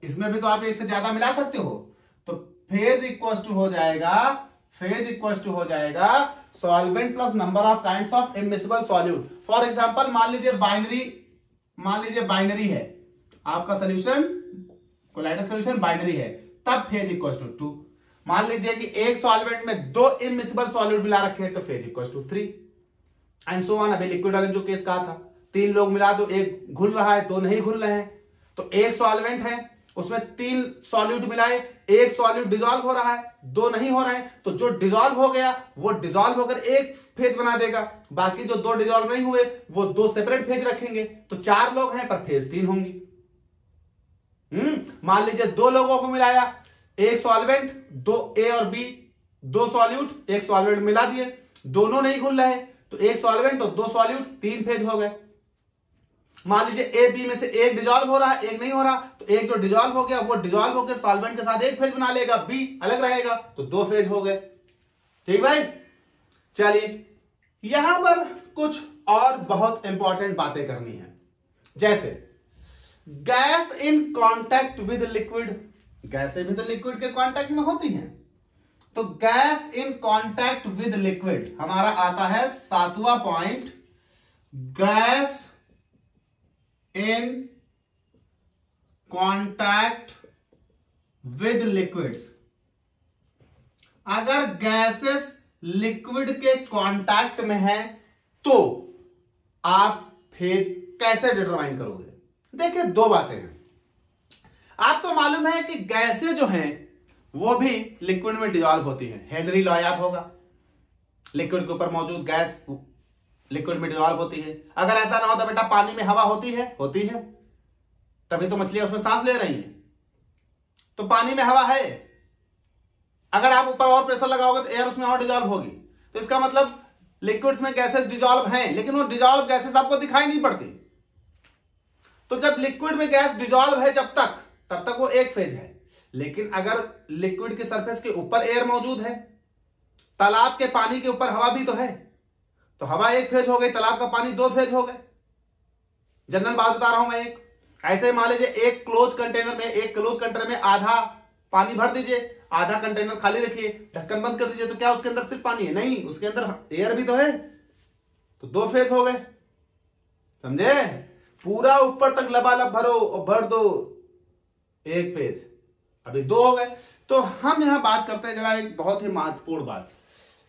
इसमें भी तो आप एक से ज्यादा मिला सकते हो, तो फेज इक्वल्स टू हो जाएगा, फेज इक्वल्स टू हो जाएगा solvent plus number of kinds of immiscible solute. For example मान लीजिए बाइनरी है आपका सॉल्यूशन, कोलोइडल सॉल्यूशन बाइनरी है, तब फेज इक्वल्स टू 2। मान लीजिए कि एक सॉल्वेंट में 2 इमिसिबल सॉल्यूट मिला रखे हैं तो phase equals to 3 and so on. अभी लिक्विड वाले जो केस कहा था, 3 लोग मिला दो, एक घुल रहा है 2 नहीं घुल रहे हैं, तो एक सॉल्वेंट है उसमें 3 सॉल्यूट मिलाए, एक सॉल्यूट डिसॉल्व हो रहा है 2 नहीं हो रहे हैं, तो जो डिसॉल्व हो गया वो डिसॉल्व होकर एक फेज बना देगा, बाकी जो 2 डिसॉल्व नहीं हुए वो 2 सेपरेट फेज रखेंगे, तो 4 लोग हैं पर फेज 3 होंगी। मान लीजिए 2 लोगों को मिलाया, एक सॉल्वेंट, 2 A और B, 2 सॉल्यूट, एक सॉल्वेंट मिला दिए, दोनों नहीं घुल रहे, तो एक सॉल्वेंट और 2 सॉल्यूट 3 फेज हो गए। मान लीजिए A B में से एक डिसॉल्व हो रहा है, एक नहीं हो रहा, तो एक जो डिसॉल्व हो गया वो डिसॉल्व होकर सॉल्वेंट के साथ एक फेज बना लेगा, B अलग रहेगा, तो 2 फेज हो गए। ठीक भाई, चलिए यहां पर कुछ और बहुत इंपॉर्टेंट बातें करनी है, जैसे gas in contact with liquid. गैसें भी तो लिक्विड के कांटेक्ट में होती हैं, तो gas in contact with liquid हमारा आता है 7वां point, gas in contact with liquids. अगर गैसेस लिक्विड के कांटेक्ट में है तो आप फेज कैसे डिटरमाइन करोगे? देखिए 2 बातें हैं। आपको मालूम है कि गैसें जो हैं वो भी लिक्विड में डिसॉल्व होती हैं। हेनरी लॉ याद होगा, लिक्विड के ऊपर मौजूद गैस लिक्विड में डिजॉल्व होती है। अगर ऐसा ना हो तो बेटा पानी में हवा होती है, होती है, तभी तो मछलियां उसमें सांस ले रही हैं। तो पानी में हवा है, अगर आप ऊपर और प्रेशर लगाओगे तो एयर उसमें और डिजॉल्व होगी। तो इसका मतलब लिक्विड्स में गैसेस डिजॉल्व हैं, लेकिन वो डिजॉल्व गैसेस आपको दिखाई नहीं पड़ती। तो जब लिक्विड में गैस डिजॉल्व है जब तक, तब तक वो एक फेज है। लेकिन अगर लिक्विड के सरफेस के ऊपर एयर मौजूद है, तालाब के पानी के ऊपर हवा भी तो है, तो हवा एक फेज हो गई, तालाब का पानी दो फेज हो गए। जनरल बात बता रहा हूं मैं एक। ऐसे मान लीजिए एक क्लोज कंटेनर में आधा पानी भर दीजिए, आधा कंटेनर खाली रखिए, ढक्कन बंद कर दीजिए, तो क्या उसके अंदर सिर्फ पानी है? नहीं, उसके अंदर एयर भी तो है, तो दो फेज हो गए। समझे? पूरा ऊपर तक लबालब भरो और भर दो, एक फेज, अभी दो हो गए। तो हम यहां बात करते हैं जरा एक बहुत ही महत्वपूर्ण बात,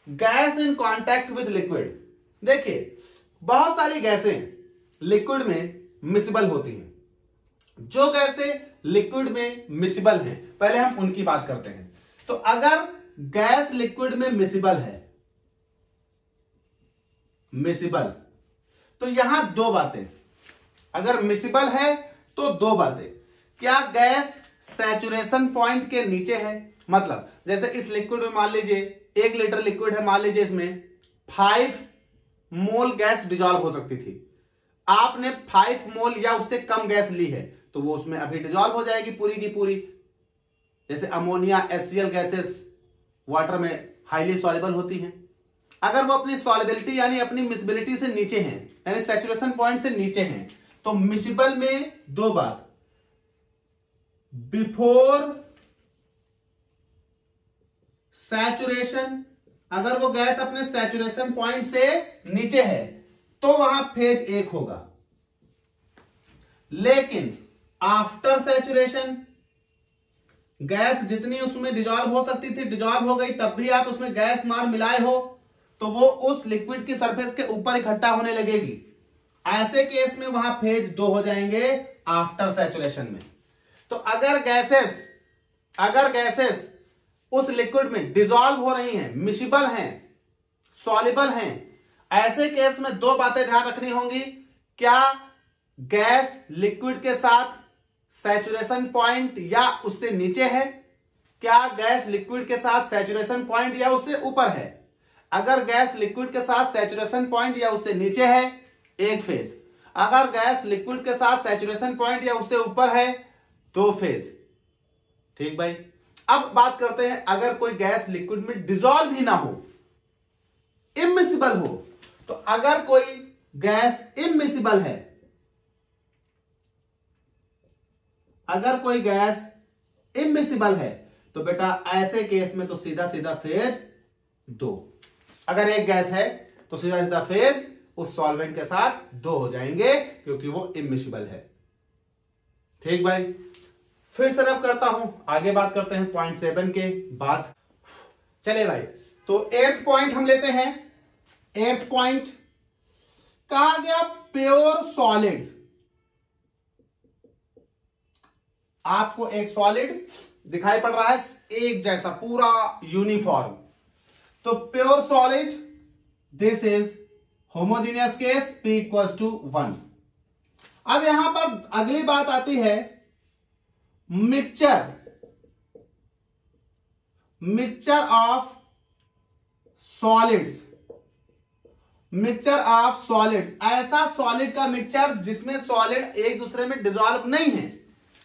gas in contact with liquid. देखिए बहुत सारी गैसें लिक्विड में मिसिबल होती हैं। जो गैसें लिक्विड में मिसिबल हैं, पहले हम उनकी बात करते हैं। तो अगर गैस लिक्विड में मिसिबल है, मिसिबल, तो यहां दो बातें, अगर मिसिबल है तो दो बातें। क्या गैस सैचुरेशन पॉइंट के नीचे है? मतलब जैसे इस लिक्विड में मान लीजिए 1 लीटर लिक्विड है, मान लीजिए इसमें 5 मोल गैस डिजॉल्व हो सकती थी। आपने 5 मोल या उससे कम गैस ली है, तो वो उसमें अभी डिजॉल्व हो जाएगी पूरी की पूरी। जैसे अमोनिया, HCl गैसेस वाटर में हाईली सॉल्युबल होती हैं। अगर वो अपनी सॉल्युबिलिटी यानी अपनी मिसिबिलिटी से नीचे हैं, यानी सैचुरेशन पॉइंट से नीचे हैं, तो मिसिबल में दो बात, बिफोर सैचुरेशन, अगर वो गैस अपने सैचुरेशन पॉइंट से नीचे है तो वहां फेज एक होगा। लेकिन आफ्टर सैचुरेशन गैस जितनी उसमें डिजॉल्व हो सकती थी डिजॉल्व हो गई, तब भी आप उसमें गैस मार मिलाए हो तो वो उस लिक्विड की सरफेस के ऊपर इकट्ठा होने लगेगी। ऐसे केस में वहां फेज दो हो जाएंगे आफ्टर सैचुरेशन में। तो अगर गैसेस उस लिक्विड में डिजॉल्व हो रही हैं, मिसिबल हैं, सॉल्युबल हैं, ऐसे केस में दो बातें ध्यान रखनी होंगी। क्या गैस लिक्विड के साथ सैचुरेशन पॉइंट या उससे नीचे है? क्या गैस लिक्विड के साथ सैचुरेशन पॉइंट या उससे ऊपर है? अगर गैस लिक्विड के साथ सैचुरेशन पॉइंट या उससे नीचे है, एक फेज। अगर गैस लिक्विड के साथ सैचुरेशन पॉइंट या उससे ऊपर है, दो फेज। ठीक भाई। अब बात करते हैं अगर कोई गैस लिक्विड में डिजॉल्व ही ना हो, इमिसिबल हो। तो अगर कोई गैस इमिसिबल है, अगर कोई गैस इमिसिबल है, तो बेटा ऐसे केस में तो सीधा सीधा फेज दो। अगर एक गैस है तो सीधा सीधा फेज उस सॉल्वेंट के साथ दो हो जाएंगे, क्योंकि वो इमिसिबल है। ठीक भाई। फिर से रफ करता हूं, आगे बात करते हैं पॉइंट 7 के बाद। चले भाई, तो 8th पॉइंट हम लेते हैं। 8th पॉइंट कहा गया प्योर सॉलिड। आपको एक सॉलिड दिखाई पड़ रहा है एक जैसा पूरा यूनिफॉर्म, तो pure solid, this is homogeneous case, P = 1। अब यहां पर अगली बात आती है mixture of solids. Mixture of solids, ऐसा सॉलिड का मिक्सचर जिसमें सॉलिड एक दूसरे में डिसॉल्व नहीं है।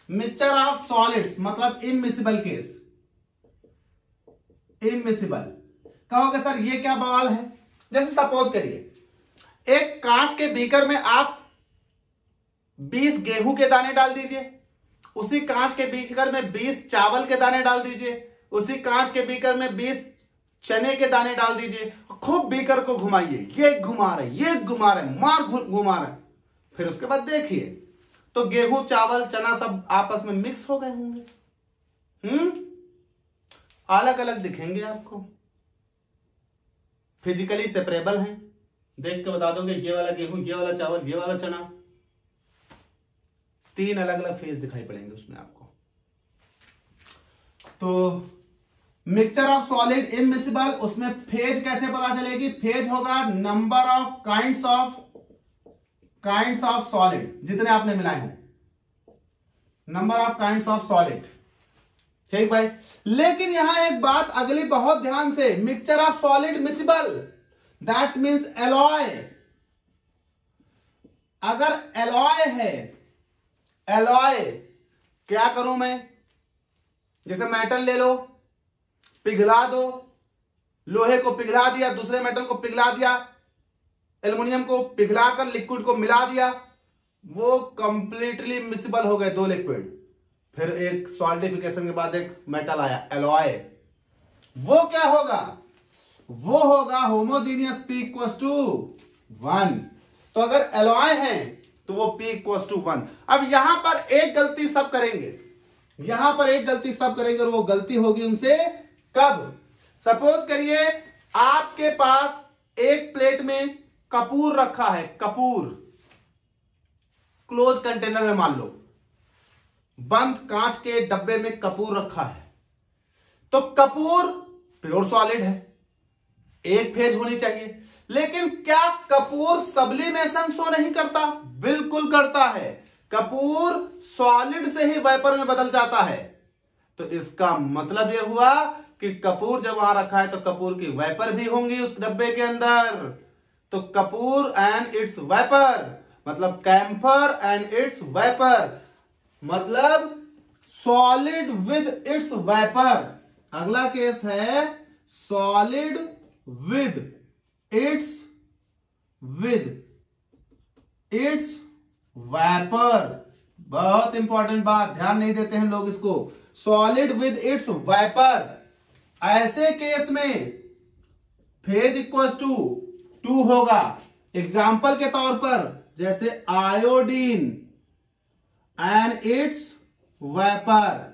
मिक्सचर ऑफ सॉलिड्स मतलब इमिसिबल केस। इमिसिबल कहोगे सर ये क्या बवाल है? जैसे सपोज करिए एक कांच के बीकर में आप 20 गेहूं के दाने डाल दीजिए, उसी कांच के बीकर में 20 चावल के दाने डाल दीजिए, उसी कांच के बीकर में 20 चने के दाने डाल दीजिए, खूब बीकर को घुमाइए, ये घुमा रहे, ये घुमा रहे, मार घुमा रहे। फिर उसके बाद देखिए तो गेहूं, चावल, चना सब आपस में मिक्स हो गए होंगे। अलग अलग दिखेंगे आपको, फिजिकली सेपरेबल हैं। देख के बता दोगे ये वाला गेहूं, ये वाला चावल, ये वाला चना। 3 अलग अलग फेज दिखाई पड़ेंगे उसमें आपको। तो मिक्सचर ऑफ सॉलिड इमिसिबल, उसमें फेज कैसे पता चलेगी? फेज होगा number of kinds of solid, जितने आपने मिलाए हैं, number of kinds of solid. ठीक भाई, लेकिन यहां एक बात अगली बहुत ध्यान से, mixture of solid miscible, that means alloy. अगर एलॉय है, एलॉय क्या करूं मैं? जैसे मेटल ले लो, पिघला दो, लोहे को पिघला दिया, दूसरे मेटल को पिघला दिया, एल्युमिनियम को पिघलाकर लिक्विड को मिला दिया, वो कंप्लीटली मिसिबल हो गए दो लिक्विड। फिर एक सॉल्टिफिकेशन के बाद एक मेटल आया एलॉय, वो क्या होगा? वो होगा होमोजीनियस P इक्वल्स टू 1। तो अगर एलॉय है तो वो P इक्वल्स टू 1। अब यहां पर एक गलती सब करेंगे, यहां पर एक गलती सब करेंगे, और वो गलती होगी उनसे कब? सपोज करिए आपके पास एक प्लेट में कपूर रखा है, कपूर क्लोज कंटेनर में, मान लो बंद कांच के डब्बे में कपूर रखा है, तो कपूर प्योर सॉलिड है, एक फेज होनी चाहिए, लेकिन क्या कपूर सब्लिमेशन शो नहीं करता? बिल्कुल करता है। कपूर सॉलिड से ही वेपर में बदल जाता है। तो इसका मतलब यह हुआ कि कपूर जब वहां रखा है तो कपूर की वेपर भी होंगी उस डब्बे के अंदर। तो कपूर एंड इट्स वेपर, मतलब कैम्फर एंड इट्स वेपर, मतलब सॉलिड विद इट्स वेपर। अगला केस है सॉलिड विद इट्स वेपर। बहुत इंपॉर्टेंट बात, ध्यान नहीं देते हैं लोग इसको। सॉलिड विद इट्स वेपर, ऐसे केस में फेज इक्वल्स टू 2 होगा। एग्जाम्पल के तौर पर जैसे iodine and its vapour,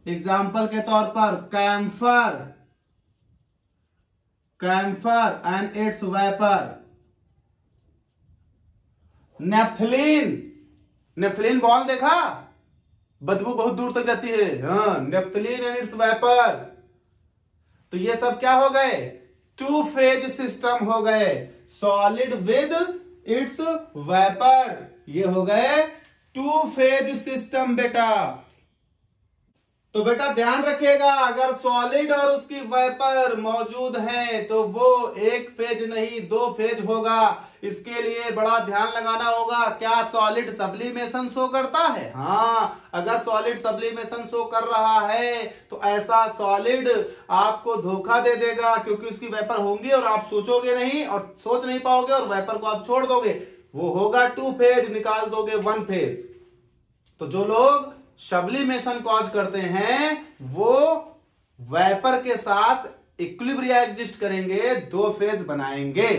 example के तौर पर camphor and its vapour. Naphthalene ball देखा, बदबू बहुत दूर तक जाती है। हाँ, नेफ्थलीन एंड इट्स वेपर। तो ये सब क्या हो गए? 2 फेज सिस्टम हो गए, सॉलिड विद इट्स वेपर, ये हो गए 2 फेज सिस्टम बेटा। तो बेटा ध्यान रखिएगा, अगर सॉलिड और उसकी वेपर मौजूद है तो वो एक फेज नहीं 2 फेज होगा। इसके लिए बड़ा ध्यान लगाना होगा। क्या सॉलिड सब्लिमेशन शो करता है? हाँ, अगर सॉलिड सब्लिमेशन शो कर रहा है तो ऐसा सॉलिड आपको धोखा दे देगा, क्योंकि उसकी वेपर होंगी और आप सोचोगे नहीं और सोच नहीं पाओगे और वेपर को आप छोड़ दोगे। वो होगा 2 फेज, निकाल दोगे 1 फेज। तो जो लोग सब्लिमेशन कॉज करते हैं वो वेपर के साथ इक्विलिब्रिया एग्जिस्ट करेंगे, 2 फेज बनाएंगे।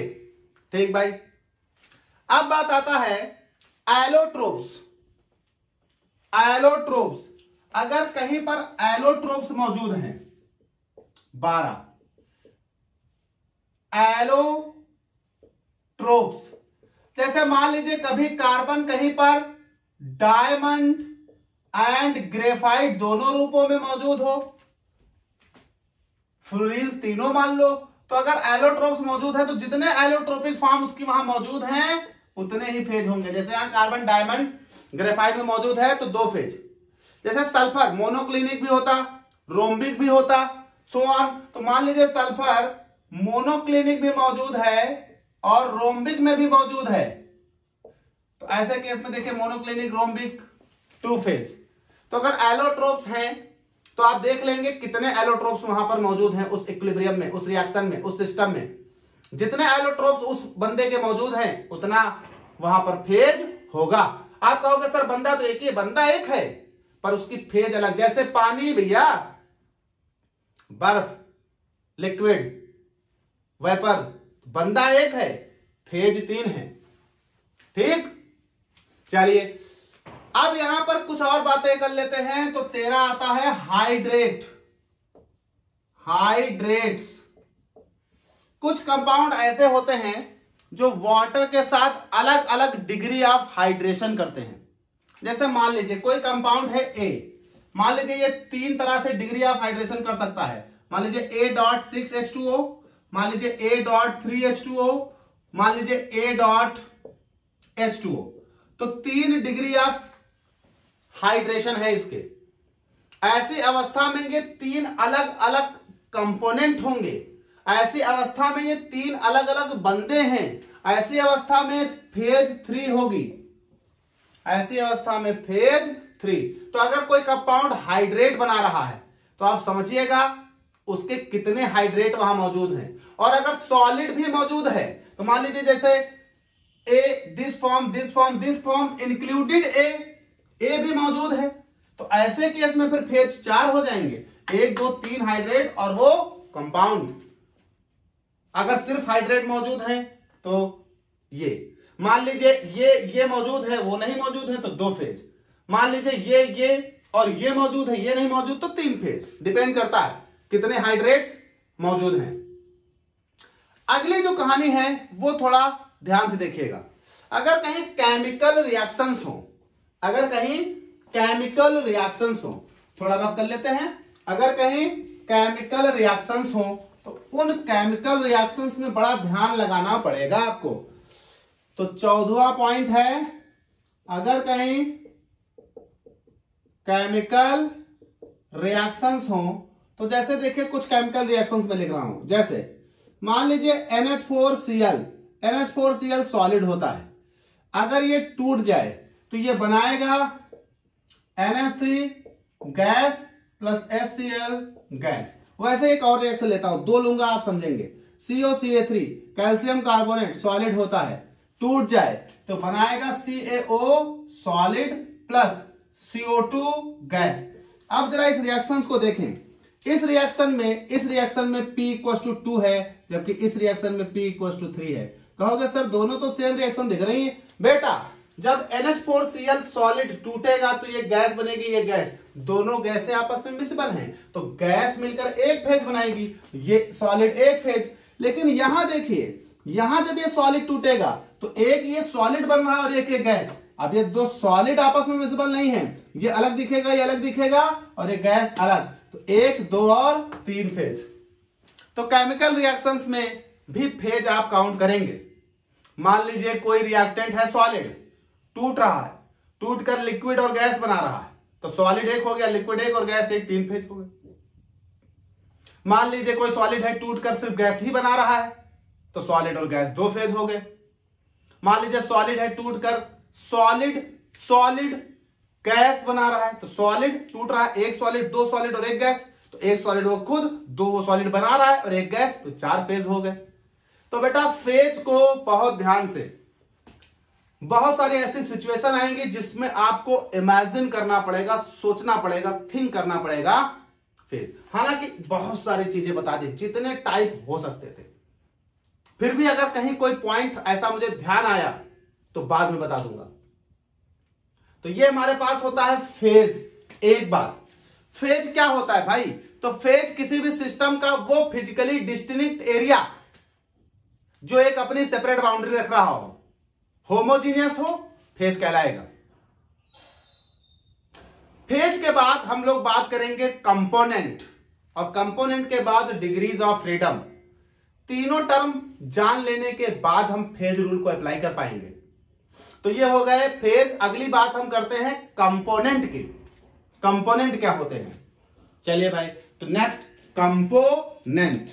ठीक भाई, अब बात आता है एलोट्रोप्स। एलोट्रोप्स, अगर कहीं पर एलोट्रोप्स मौजूद हैं 12 एलोट्रोप्स, जैसे मान लीजिए कभी कार्बन कहीं पर डायमंड एंड ग्रेफाइट दोनों रूपों में मौजूद हो, फ्लोरीन्स तीनों मान लो, तो अगर एलोट्रोप्स मौजूद है तो जितने एलोट्रोपिक फॉर्म उसकी वहां मौजूद हैं उतने ही फेज होंगे। जैसे यहां कार्बन डायमंड ग्रेफाइट में मौजूद है तो 2 फेज। जैसे सल्फर मोनोक्लिनिक भी होता, रोम्बिक भी होता, सो ऑन। तो मान लीजिए सल्फर मोनोक्लिनिक भी मौजूद है और रोम्बिक में भी मौजूद है, तो ऐसे केस में देखिए मोनोक्लिनिक रोम्बिक 2 फेज। तो अगर एलोट्रोप्स हैं तो आप देख लेंगे कितने एलोट्रोप्स वहां पर मौजूद हैं उस इक्विलिब्रियम में, उस रिएक्शन में, उस सिस्टम में। जितने एलोट्रोप्स उस बंदे के मौजूद हैं उतना वहां पर फेज होगा। आप कहोगे सर बंदा तो एक ही, बंदा एक है पर उसकी फेज अलग। जैसे पानी भैया, बर्फ, लिक्विड, वेपर, बंदा एक है, फेज 3 है। ठीक, चलिए अब यहां पर कुछ और बातें कर लेते हैं। तो 13 आता है हाइड्रेट। हाइड्रेट्स कुछ कंपाउंड ऐसे होते हैं जो वाटर के साथ अलग अलग डिग्री ऑफ हाइड्रेशन करते हैं। जैसे मान लीजिए कोई कंपाउंड है ए, मान लीजिए ये 3 तरह से डिग्री ऑफ हाइड्रेशन कर सकता है। मान लीजिए A.6H2O, मान लीजिए A.3H2O, मान लीजिए A.H2O। तो 3 डिग्री ऑफ हाइड्रेशन है इसके। ऐसी अवस्था में ये 3 अलग अलग कंपोनेंट होंगे। ऐसी अवस्था में ये 3 अलग अलग बंदे हैं। ऐसी अवस्था में फेज 3 होगी। ऐसी अवस्था में फेज 3। तो अगर कोई कंपाउंड हाइड्रेट बना रहा है तो आप समझिएगा उसके कितने हाइड्रेट वहां मौजूद हैं। और अगर सॉलिड भी मौजूद है तो मान लीजिए जैसे दिस फॉर्म इंक्लूडेड ए भी मौजूद है, तो ऐसे केस में फिर फेज 4 हो जाएंगे। 1 2 3 हाइड्रेट और वो कंपाउंड। अगर सिर्फ हाइड्रेट मौजूद है तो ये मान लीजिए ये मौजूद है, वो नहीं मौजूद है तो 2 फेज। मान लीजिए ये और ये मौजूद है, ये नहीं मौजूद तो 3 फेज। डिपेंड करता है कितने हाइड्रेट्स मौजूद हैं। अगली जो कहानी है वो थोड़ा ध्यान से देखिएगा। अगर कहीं केमिकल रिएक्शंस हो, अगर कहीं केमिकल रिएक्शंस हो, थोड़ा रफ कर लेते हैं। अगर कहीं केमिकल रिएक्शंस हो तो उन केमिकल रिएक्शंस में बड़ा ध्यान लगाना पड़ेगा आपको। तो 14वां पॉइंट है, अगर कहीं केमिकल रिएक्शंस हो तो जैसे देखिए कुछ केमिकल रिएक्शंस में लिख रहा हूं। जैसे मान लीजिए NH4Cl सॉलिड होता है। अगर ये टूट जाए तो ये बनाएगा NH3 gas plus HCl gas. वैसे एक और रिएक्शन लेता हूं, 2 लूंगा आप समझेंगे। COCA3 कैल्शियम कार्बोनेट सॉलिड होता है, टूट जाए तो बनाएगा CaO solid plus CO2 gas. अब जरा इस रिएक्शंस को देखें। इस रिएक्शन में P=2 है, जबकि इस रिएक्शन में P=3 है। कहोगे सर दोनों तो सेम रिएक्शन दिख रही है। बेटा जब NH4Cl सॉलिड टूटेगा तो ये गैस बनेगी, ये गैस, दोनों गैसें आपस में मिसिबल हैं तो गैस मिलकर एक फेज बनाएगी, ये सॉलिड एक फेज। लेकिन यहां देखिए, यहां जब ये सॉलिड टूटेगा तो एक ये सॉलिड बन रहा है और एक गैस। अब ये 2 सॉलिड आपस में मिसिबल नहीं है, ये अलग दिखेगा, ये अलग दिखेगा और ये गैस अलग। तो 1 2 और 3 फेज। तो केमिकल रिएक्शंस में भी फेज आप काउंट करेंगे। मान लीजिए कोई रिएक्टेंट है सॉलिड, टूट रहा है, टूट कर लिक्विड और गैस बना रहा है, तो सॉलिड 1 हो गया, लिक्विड 1 और गैस 1, 3 फेज हो गए। मान लीजिए कोई सॉलिड है, टूट कर सिर्फ गैस ही बना रहा है, तो सॉलिड और गैस 2 फेज हो गए। मान लीजिए सॉलिड है, टूट कर सॉलिड गैस बना रहा है, तो सॉलिड टूट रहा है, 1 सॉलिड 2 सॉलिड और 1 गैस, तो 1 सॉलिड वो खुद, 2 सॉलिड बना रहा है और 1 गैस, तो 4 फेज हो गए। तो बेटा फेज को बहुत ध्यान से, बहुत सारी ऐसी सिचुएशन आएंगी जिसमें आपको इमेजिन करना पड़ेगा, सोचना पड़ेगा, थिंक करना पड़ेगा फेज। हालांकि बहुत सारी चीजें बता दी, जितने टाइप हो सकते थे, फिर भी अगर कहीं कोई पॉइंट ऐसा मुझे ध्यान आया तो बाद में बता दूंगा। तो ये हमारे पास होता है फेज। एक बात, फेज क्या होता है भाई? तो फेज किसी भी सिस्टम का वो फिजिकली डिस्टिंक्ट एरिया जो एक अपनी सेपरेट बाउंड्री रख रहा हो, होमोजीनियस हो, फेज कहलाएगा। फेज के बाद हम लोग बात करेंगे कंपोनेंट, और कंपोनेंट के बाद डिग्रीज ऑफ फ्रीडम। तीनों टर्म जान लेने के बाद हम फेज रूल को अप्लाई कर पाएंगे। तो ये हो गए फेज। अगली बात हम करते हैं कंपोनेंट की। कंपोनेंट क्या होते हैं? चलिए भाई, तो नेक्स्ट कंपोनेंट।